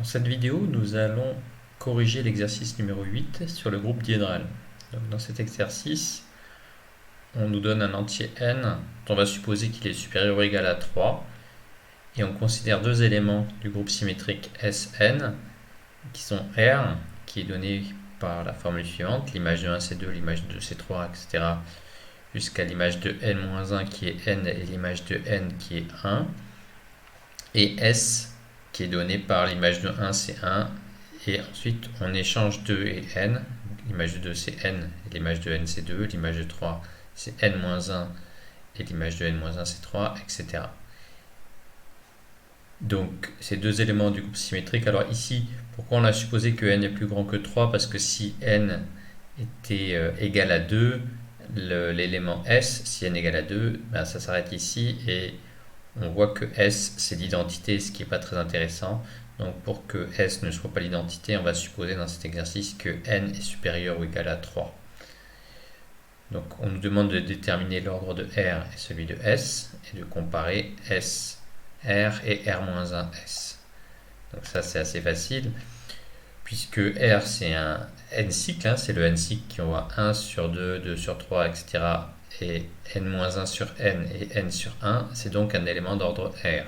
cette vidéo, nous allons corriger l'exercice numéro 8 sur le groupe diédral. Donc, dans cet exercice, on nous donne un entier n dont on va supposer qu'il est supérieur ou égal à 3 et on considère deux éléments du groupe symétrique Sn qui sont R, qui est donné par la formule suivante, l'image de 1 c'est 2, l'image de 2 c'est 3, etc. jusqu'à l'image de n-1 qui est n et l'image de n qui est 1, et S qui est donné par l'image de 1 c'est 1, et ensuite on échange 2 et n, l'image de 2 c'est n, et l'image de n c'est 2, l'image de 3 c'est n-1, et l'image de n-1 c'est 3, etc. Donc ces deux éléments du groupe symétrique. Alors ici, pourquoi on a supposé que n est plus grand que 3? Parce que si n était égal à 2, l'élément S, si n égale à 2, ben ça s'arrête ici, et on voit que S c'est l'identité, ce qui n'est pas très intéressant. Donc pour que S ne soit pas l'identité, on va supposer dans cet exercice que n est supérieur ou égal à 3. Donc on nous demande de déterminer l'ordre de R et celui de S, et de comparer S, R et R-1S. Donc ça c'est assez facile, puisque R c'est un n cycle, c'est le n cycle qui envoie 1 sur 2, 2 sur 3, etc. Et n-1 sur n et n sur 1, c'est donc un élément d'ordre R.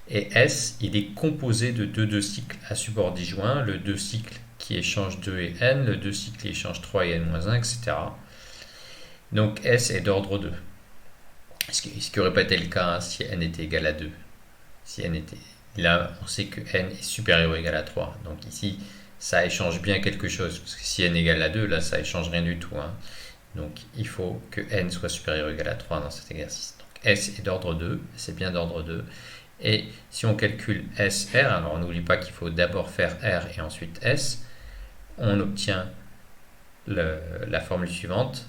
Et S, il est composé de deux cycles à support disjoint, le 2 cycle qui échange 2 et n, le 2 cycle qui échange 3 et n-1, etc. Donc S est d'ordre 2. Ce qui n'aurait pas été le cas si n était égal à 2. Si n était... Là, on sait que n est supérieur ou égal à 3. Donc ici, ça échange bien quelque chose. Parce que si n égale à 2, là, ça échange rien du tout. Donc il faut que n soit supérieur ou égal à 3 dans cet exercice. Donc S est d'ordre 2, c'est bien d'ordre 2. Et si on calcule SR, alors on n'oublie pas qu'il faut d'abord faire R et ensuite S, on obtient la formule suivante,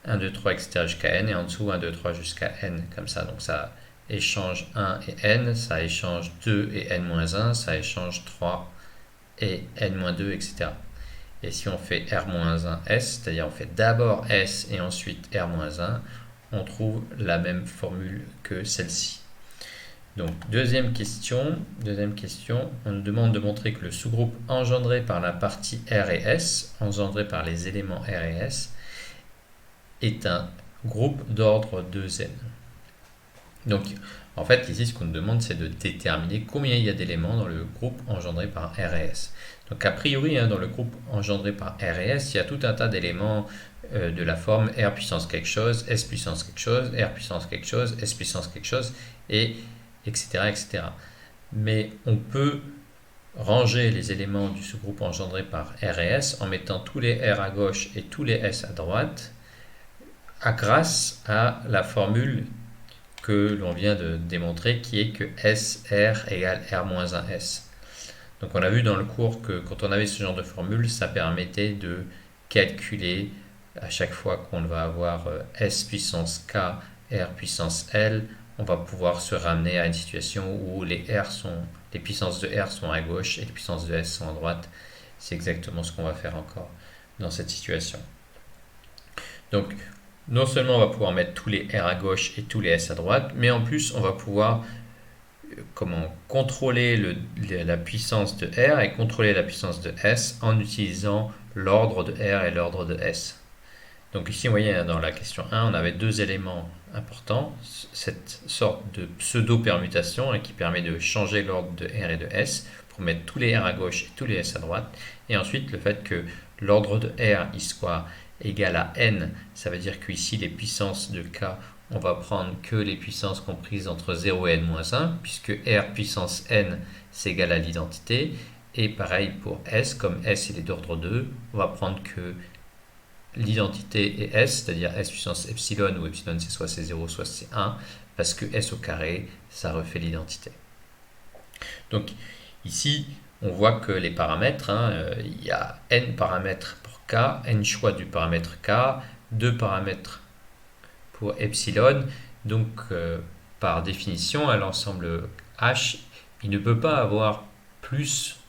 1, 2, 3, etc. jusqu'à n, et en dessous 1, 2, 3 jusqu'à n, comme ça. Donc ça échange 1 et n, ça échange 2 et n-1, ça échange 3 et n-2, etc. Et si on fait R-1S, c'est-à-dire on fait d'abord S et ensuite R-1, on trouve la même formule que celle-ci. Donc deuxième question, on nous demande de montrer que le sous-groupe engendré par la partie R et S, engendré par les éléments R et S, est un groupe d'ordre 2n. Donc en fait ici ce qu'on nous demande c'est de déterminer combien il y a d'éléments dans le groupe engendré par R et S. Donc a priori dans le groupe engendré par R et S, il y a tout un tas d'éléments de la forme R puissance quelque chose, S puissance quelque chose, R puissance quelque chose, S puissance quelque chose, et etc., etc. Mais on peut ranger les éléments du sous-groupe engendré par R et S en mettant tous les R à gauche et tous les S à droite, grâce à la formule que l'on vient de démontrer, qui est que SR égale R-1S. Donc on a vu dans le cours que quand on avait ce genre de formule, ça permettait de calculer à chaque fois qu'on va avoir S puissance K, R puissance L, on va pouvoir se ramener à une situation où les puissances de R sont à gauche et les puissances de S sont à droite. C'est exactement ce qu'on va faire encore dans cette situation. Donc, non seulement on va pouvoir mettre tous les R à gauche et tous les S à droite, mais en plus on va pouvoir contrôler la puissance de R et contrôler la puissance de S en utilisant l'ordre de R et l'ordre de S. Donc ici, vous voyez, dans la question 1, on avait deux éléments importants, cette sorte de pseudo-permutation qui permet de changer l'ordre de R et de S pour mettre tous les R à gauche et tous les S à droite. Et ensuite, le fait que l'ordre de R il soit égal à n, ça veut dire qu'ici, les puissances de K, on va prendre que les puissances comprises entre 0 et n-1, puisque R puissance n, c'est égal à l'identité. Et pareil pour S, comme S il est d'ordre 2, on va prendre que l'identité est S, c'est-à-dire S puissance epsilon, où epsilon c'est soit c'est 0, soit c'est 1, parce que S au carré, ça refait l'identité. Donc ici, on voit que les paramètres, il y a n paramètres pour K, n choix du paramètre K, 2 paramètres pour epsilon, donc par définition, à l'ensemble H, il ne peut pas avoir plus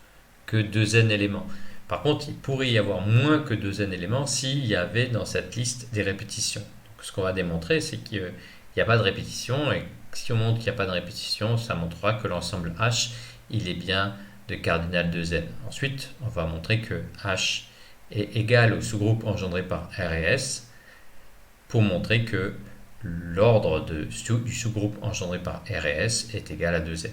que 2n éléments. Par contre, il pourrait y avoir moins que 2n éléments s'il y avait dans cette liste des répétitions. Donc, ce qu'on va démontrer, c'est qu'il n'y a pas de répétition, et si on montre qu'il n'y a pas de répétition, ça montrera que l'ensemble H, il est bien de cardinal de Z. Ensuite, on va montrer que H est égal au sous-groupe engendré par R et S pour montrer que l'ordre du sous-groupe engendré par R et S est égal à 2Z.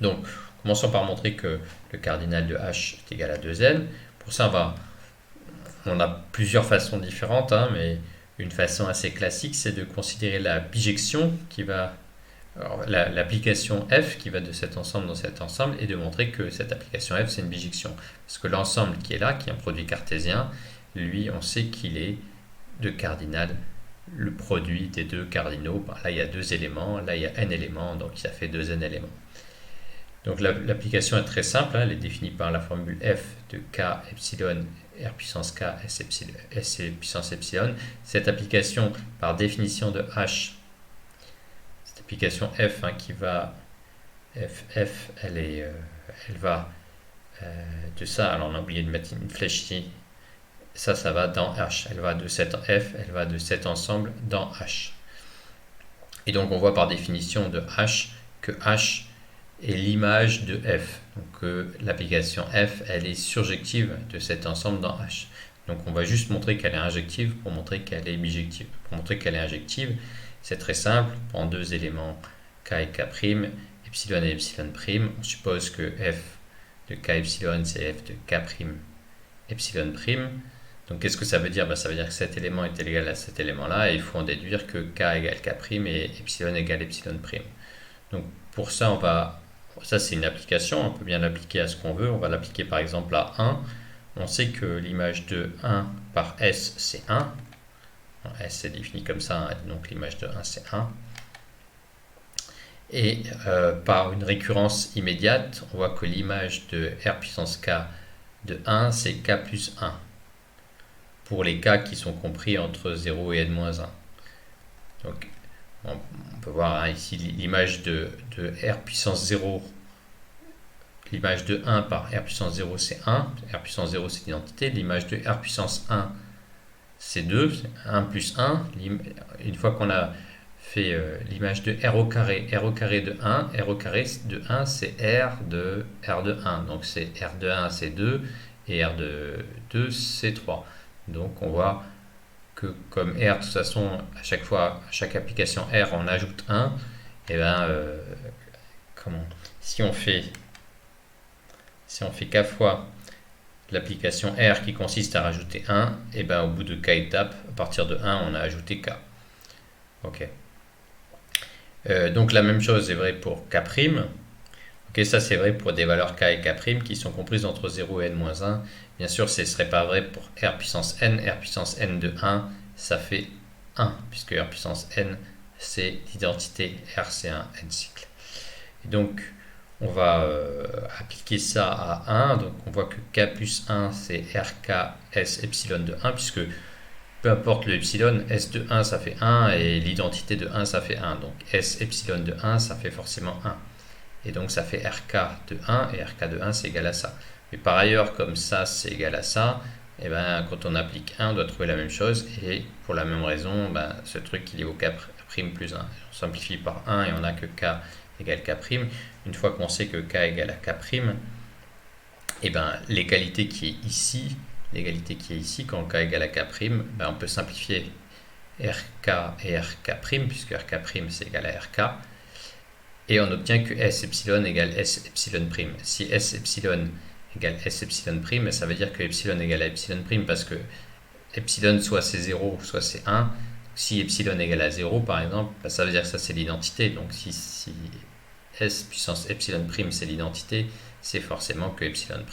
Donc, commençons par montrer que le cardinal de H est égal à 2N. Pour ça, on a plusieurs façons différentes, hein, mais une façon assez classique, c'est de considérer la bijection qui va, l'application F qui va de cet ensemble dans cet ensemble et de montrer que cette application F, c'est une bijection. Parce que l'ensemble qui est là, qui est un produit cartésien, lui, on sait qu'il est de cardinal, le produit des deux cardinaux. Là, il y a 2 éléments, là, il y a n éléments, donc ça fait 2n éléments. Donc l'application est très simple, hein, elle est définie par la formule f de k epsilon r puissance k s puissance epsilon. Cette application, par définition de h, cette application f, hein, qui va f elle va de ça. Alors on a oublié de mettre une flèche ici. Ça va dans h. Elle va de cet f, elle va de cet ensemble dans h. Et donc on voit par définition de h que h est l'image de f. Donc l'application f, elle est surjective de cet ensemble dans h. Donc on va juste montrer qu'elle est injective pour montrer qu'elle est bijective. Pour montrer qu'elle est injective, c'est très simple. On prend 2 éléments k et k', epsilon et epsilon'. On suppose que f de k epsilon, c'est f de k' epsilon'. Donc qu'est-ce que ça veut dire? Ça veut dire que cet élément est égal à cet élément-là, et il faut en déduire que k égale k' et epsilon égale epsilon'. Donc pour ça, ça c'est une application, on peut bien l'appliquer à ce qu'on veut. On va l'appliquer par exemple à 1. On sait que l'image de 1 par S, c'est 1. S est défini comme ça, hein, donc l'image de 1, c'est 1. Et par une récurrence immédiate, on voit que l'image de R puissance K de 1, c'est K plus 1. Pour les K qui sont compris entre 0 et n-1. Donc, on peut voir, hein, ici l'image de R puissance 0, l'image de 1 par R puissance 0, c'est 1. R puissance 0, c'est l'identité. L'image de R puissance 1, c'est 2. C'est 1 plus 1. Une fois qu'on a fait l'image de R au carré de 1, R au carré de 1, c'est R de 1. Donc c'est R de 1, c'est 2, et R de 2, c'est 3. Donc on voit que comme R, de toute façon, à chaque application R, on ajoute 1, et bien, si on fait k fois l'application R qui consiste à rajouter 1, et bien au bout de k étapes, à partir de 1, on a ajouté k. Ok. Donc la même chose est vraie pour k'. Ok, ça c'est vrai pour des valeurs k et k' qui sont comprises entre 0 et n-1. Bien sûr, ce ne serait pas vrai pour R puissance n. R puissance n de 1, ça fait 1, puisque R puissance n, c'est l'identité. R, c'est un n cycle. Et donc, on va appliquer ça à 1. Donc, on voit que k plus 1, c'est RK S epsilon de 1, puisque peu importe le epsilon, S de 1, ça fait 1, et l'identité de 1, ça fait 1. Donc, S epsilon de 1, ça fait forcément 1. Et donc, ça fait RK de 1, et RK de 1, c'est égal à ça. Mais par ailleurs, comme ça, c'est égal à ça, et ben, quand on applique 1, on doit trouver la même chose, et pour la même raison, ce truc, il est au k' plus 1. On simplifie par 1, et on n'a que k égale k'. Une fois qu'on sait que k égale à k', et ben, l'égalité qui est ici, quand k égale à k', on peut simplifier RK et RK', puisque RK' c'est égal à RK, et on obtient que S epsilon égale S epsilon'. Si S epsilon égale S epsilon', ça veut dire que epsilon égale à epsilon', parce que epsilon soit c'est 0, soit c'est 1. Si epsilon égale à 0, par exemple, ça veut dire que ça c'est l'identité. Donc si S puissance epsilon' c'est l'identité, c'est forcément que epsilon'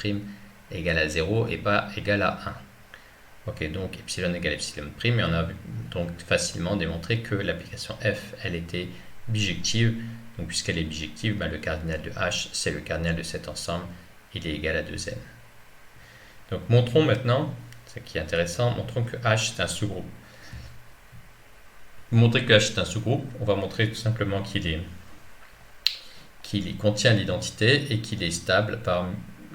égale à 0 et pas égal à 1. Ok, donc epsilon égale epsilon', et on a donc facilement démontré que l'application F, elle était bijective. Donc puisqu'elle est bijective, le cardinal de H, c'est le cardinal de cet ensemble, il est égal à 2n. Donc montrons maintenant, ce qui est intéressant, montrons que H c'est un sous-groupe. Pour montrer que H est un sous-groupe, on va montrer tout simplement qu'il contient l'identité et qu'il est stable par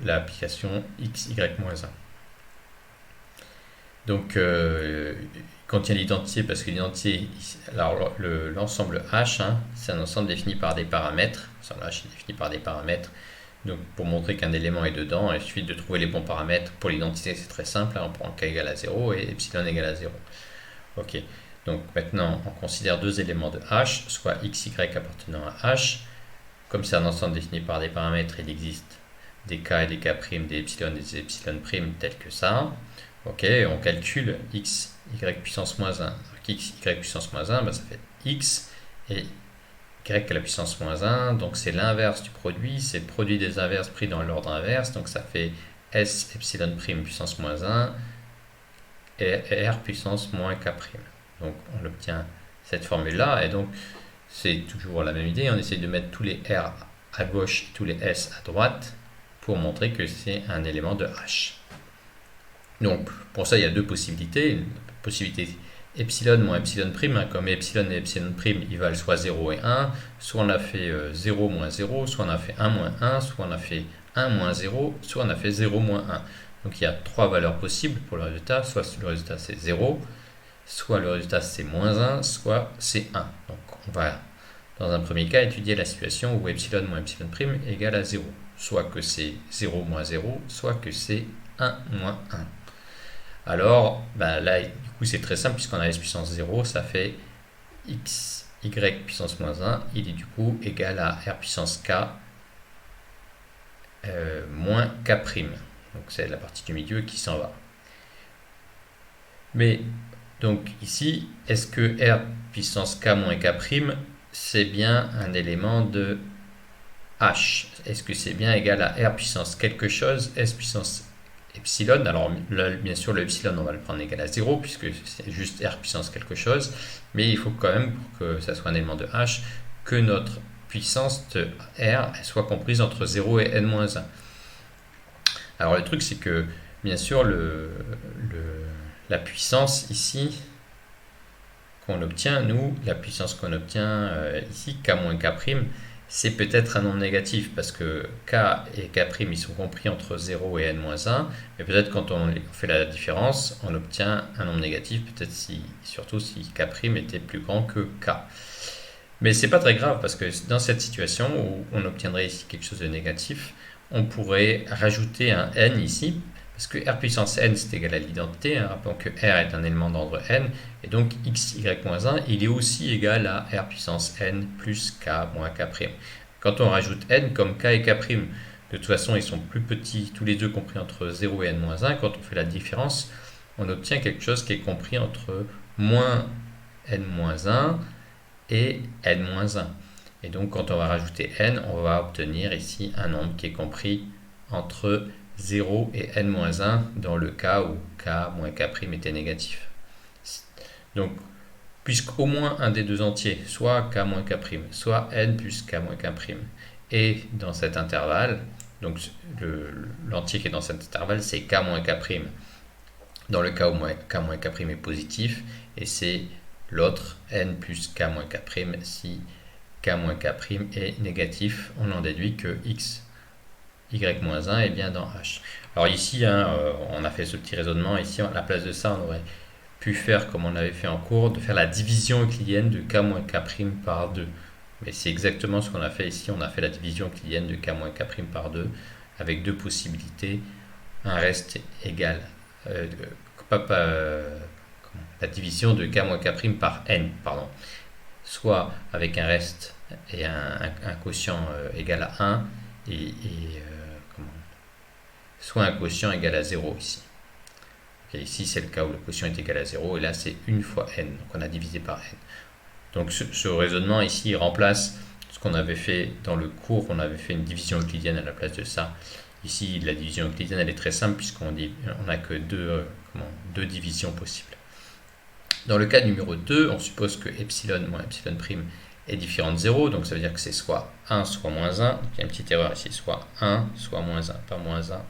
l'application x, y, moins 1. Donc, il contient l'identité parce que l'identité, alors l'ensemble H, c'est un ensemble défini par des paramètres. L'ensemble H est défini par des paramètres Donc pour montrer qu'un élément est dedans, il suffit de trouver les bons paramètres. Pour l'identité, c'est très simple, hein, on prend k égale à 0 et epsilon égale à 0. Ok, donc maintenant on considère deux éléments de h, soit x, y appartenant à h. Comme c'est un ensemble défini par des paramètres, il existe des k et des k', des epsilon et des epsilon' tels que ça. Ok, on calcule x, y puissance moins 1. Donc x, y puissance moins 1, ça fait x et y à la puissance moins 1. Donc c'est l'inverse du produit, c'est le produit des inverses pris dans l'ordre inverse. Donc ça fait s epsilon' puissance moins 1 et r puissance moins k'. Donc on obtient cette formule-là et donc c'est toujours la même idée. On essaye de mettre tous les r à gauche et tous les s à droite pour montrer que c'est un élément de h. Donc, pour ça, il y a deux possibilités. Une possibilité epsilon moins epsilon', comme epsilon et epsilon', ils valent soit 0 et 1, soit on a fait 0 moins 0, soit on a fait 1 moins 1, soit on a fait 1 moins 0, soit on a fait 0 moins 1. Donc, il y a trois valeurs possibles pour le résultat. Soit le résultat c'est 0, soit le résultat c'est moins 1, soit c'est 1. Donc, on va, dans un premier cas, étudier la situation où epsilon moins epsilon' égale à 0. Soit que c'est 0 moins 0, soit que c'est 1 moins 1. Alors, là, du coup, c'est très simple, puisqu'on a s puissance 0, ça fait x, y puissance moins 1, il est du coup égal à r puissance k moins k'. Donc, c'est la partie du milieu qui s'en va. Mais, donc, ici, est-ce que r puissance k moins k', c'est bien un élément de h? Est-ce que c'est bien égal à r puissance quelque chose, s puissance epsilon? Alors là, bien sûr, le epsilon, on va le prendre égal à 0, puisque c'est juste r puissance quelque chose, mais il faut quand même, pour que ça soit un élément de h, que notre puissance de r soit comprise entre 0 et n-1. Alors le truc, c'est que, bien sûr, la puissance ici, qu'on obtient, nous, la puissance qu'on obtient ici, k moins k', c'est peut-être un nombre négatif parce que k et k' ils sont compris entre 0 et n-1, mais peut-être quand on fait la différence, on obtient un nombre négatif, peut-être surtout si k' était plus grand que k. Mais c'est pas très grave parce que dans cette situation où on obtiendrait ici quelque chose de négatif, on pourrait rajouter un n ici, parce que r puissance n c'est égal à l'identité, hein, rappelons que r est un élément d'ordre n, et donc x, y moins 1, il est aussi égal à r puissance n plus k moins k'. Quand on rajoute n, comme k et k', de toute façon ils sont plus petits, tous les deux compris entre 0 et n-1, quand on fait la différence, on obtient quelque chose qui est compris entre moins n-1 et n-1. Et donc quand on va rajouter n, on va obtenir ici un nombre qui est compris entre 0 et n-1 dans le cas où k moins k' était négatif. Donc, puisqu'au moins un des deux entiers, soit k moins k', soit n plus k moins k', est dans cet intervalle, donc l'entier qui est dans cet intervalle, c'est k moins k', dans le cas où k moins k' est positif, et c'est l'autre n plus k moins k' si k moins k' est négatif. On en déduit que x y-1 est bien dans h. Alors ici, on a fait ce petit raisonnement. Ici, à la place de ça, on aurait pu faire comme on avait fait en cours, de faire la division euclidienne de k moins k' par 2. Mais c'est exactement ce qu'on a fait ici. On a fait la division euclidienne de k moins k' par 2 avec deux possibilités. Un reste égal, la division de k moins k' par n, pardon. Soit avec un reste et un quotient égal à 1 et soit un quotient égal à 0 ici. Okay, ici, c'est le cas où le quotient est égal à 0, et là, c'est 1 fois n, donc on a divisé par n. Donc ce raisonnement ici il remplace ce qu'on avait fait dans le cours, on avait fait une division euclidienne à la place de ça. Ici, la division euclidienne, elle est très simple, puisqu'on n'a que deux divisions possibles. Dans le cas numéro 2, on suppose que epsilon moins epsilon' est différent de 0, donc ça veut dire que c'est soit 1, soit moins 1. Il y a une petite erreur ici, soit 1, soit moins 1, pas moins 1.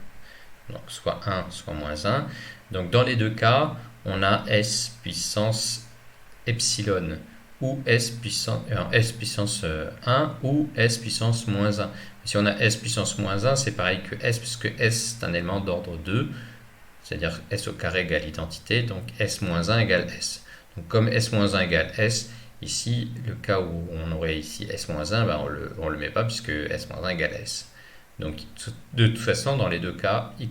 Donc soit 1, soit moins 1. Donc dans les deux cas, on a s puissance epsilon ou s puissance 1 ou s puissance moins 1. Si on a s puissance moins 1, c'est pareil que s, puisque s c'est un élément d'ordre 2, c'est-à-dire s au carré égale l'identité, donc s moins 1 égale s. Donc comme s moins 1 égale s, ici, le cas où on aurait ici s moins 1, on ne le met pas puisque s moins 1 égale s. Donc de toute façon, dans les deux cas, y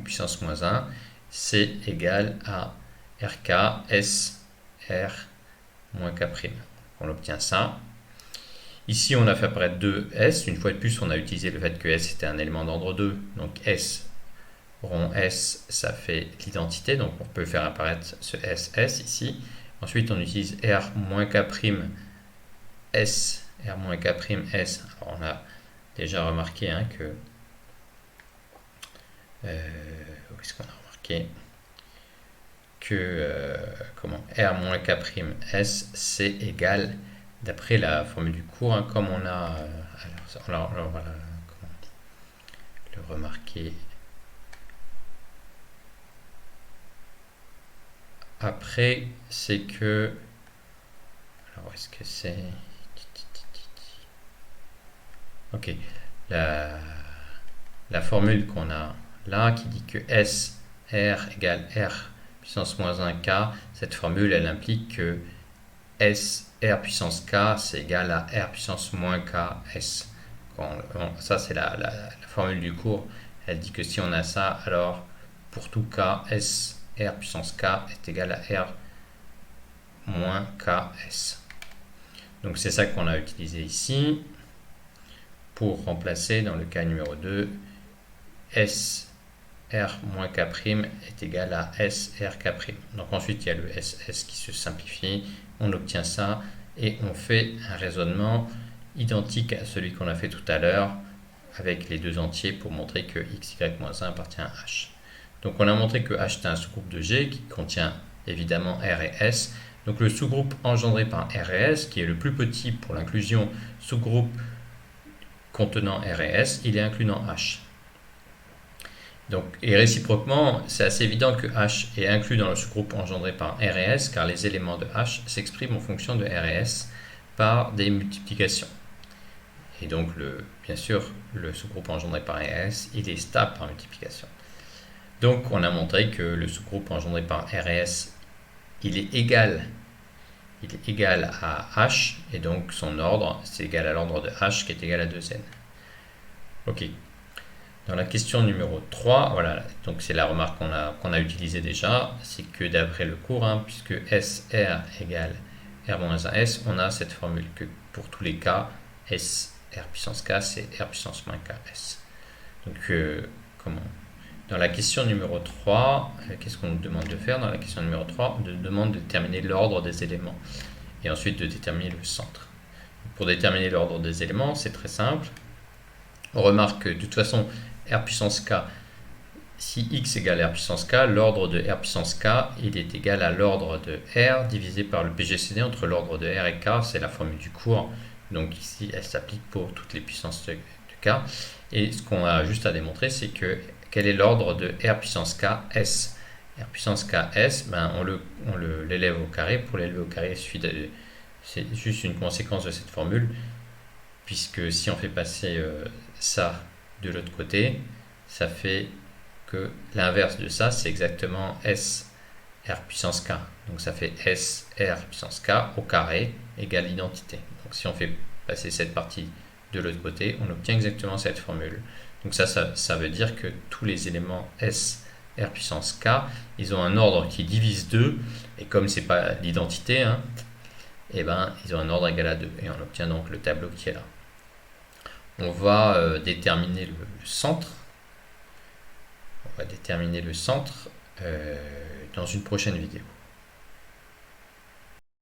puissance moins 1, c'est égal à RK S R moins K'. On obtient ça. Ici, on a fait apparaître 2S. Une fois de plus, on a utilisé le fait que S était un élément d'ordre 2. Donc S, rond S, ça fait l'identité. Donc on peut faire apparaître ce SS ici. Ensuite, on utilise R moins K' S. R moins K' S. Alors on a déjà remarqué que... où est-ce qu'on a remarqué que R moins K' S, c'est égal, d'après la formule du cours, comme on a... alors on va le remarquer après, c'est que... Alors, où est-ce que c'est... Ok. La formule qu'on a là, qui dit que S, R égale R puissance moins 1K, cette formule, elle implique que S, R puissance K, c'est égal à R puissance moins K, S. Ça, c'est la formule du cours. Elle dit que si on a ça, alors pour tout K, S, R puissance K est égal à R moins KS. Donc c'est ça qu'on a utilisé ici pour remplacer dans le cas numéro 2 S R moins K' est égal à S R K'. Donc ensuite il y a le SS qui se simplifie, on obtient ça et on fait un raisonnement identique à celui qu'on a fait tout à l'heure avec les deux entiers pour montrer que XY-1 appartient à H. Donc on a montré que H est un sous-groupe de G qui contient évidemment R et S. Donc le sous-groupe engendré par R et S, qui est le plus petit pour l'inclusion sous-groupe contenant R et S, il est inclus dans H. Donc, et réciproquement, c'est assez évident que H est inclus dans le sous-groupe engendré par R et S, car les éléments de H s'expriment en fonction de R et S par des multiplications. Et donc, bien sûr, le sous-groupe engendré par R et S, il est stable par multiplication. Donc, on a montré que le sous-groupe engendré par R et S, il est égal à H, et donc son ordre, c'est égal à l'ordre de H, qui est égal à 2n. Ok. Dans la question numéro 3, voilà, donc c'est la remarque qu'on a utilisée déjà, c'est que d'après le cours, puisque SR égale R-1S, on a cette formule que pour tous les cas, S, R puissance K, c'est R puissance moins KS. Donc, dans la question numéro 3, qu'est-ce qu'on nous demande de faire? Dans la question numéro 3, on nous demande de déterminer l'ordre des éléments et ensuite de déterminer le centre. Pour déterminer l'ordre des éléments, c'est très simple. On remarque que de toute façon, R puissance K, si X égale R puissance K, l'ordre de R puissance K, il est égal à l'ordre de R divisé par le PGCD entre l'ordre de R et K, c'est la formule du cours. Donc ici, elle s'applique pour toutes les puissances de K. Et ce qu'on a juste à démontrer, c'est que quel est l'ordre de R puissance K S. R puissance K S, on l'élève au carré. Pour l'élever au carré, c'est juste une conséquence de cette formule, puisque si on fait passer ça de l'autre côté, ça fait que l'inverse de ça, c'est exactement S R puissance K. Donc ça fait S R puissance K au carré égale l'identité. Donc si on fait passer cette partie de l'autre côté, on obtient exactement cette formule. Donc ça veut dire que tous les éléments S R puissance K, ils ont un ordre qui divise 2, et comme c'est pas l'identité, et ils ont un ordre égal à 2, et on obtient donc le tableau qui est là. On va déterminer le centre. On va déterminer le centre dans une prochaine vidéo.